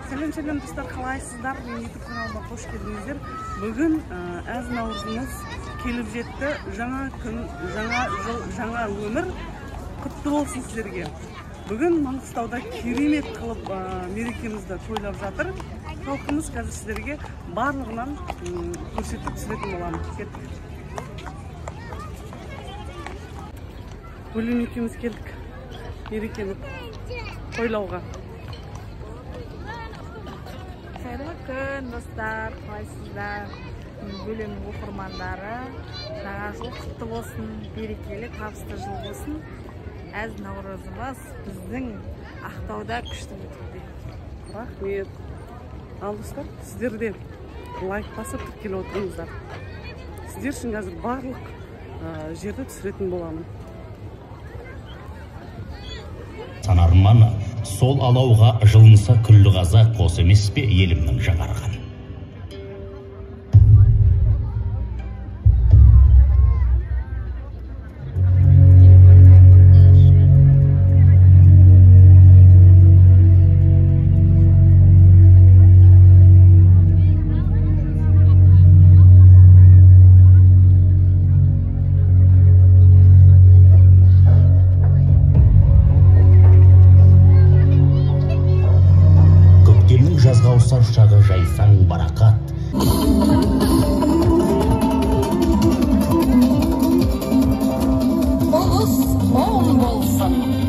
Сәлем достар, қалайсыздар? YouTube каналыма қош келдіңіздер. Бүгін әз наурызымыз келіп жетті. Жаңа күн, жаңа жыл, жаңа өмір құтты болсын сіздерге. Бүгін Маңғыстауда керемет қылып мерекемізді тойлап жатыр. Халқымыз қазір сіздерге барлығынан көрсетіп түсіретін боламын. Кеттік. Бөлім екеуміз келдік мерекені тойлауға. Қайырлы күн, достар, қалайсыздар? Бөлім оқырмандары, жаңа жыл құтты болсын, берекелі, табысты жыл болсын. Әз наурызымыз біздің Ақтауда күшті өтуде. Рахмет. Ал достар, сіздер де лайк басып тіркеліп отырыңыздар. Сіздер үшін қазір барлық жерді түсіретін боламын. Санарманы сол алауға жылынса күллі қазақ қос емес пе елімнің жаңарған. Жазға ауса ұшағы жайсаң барақат. Болыс мол болсын.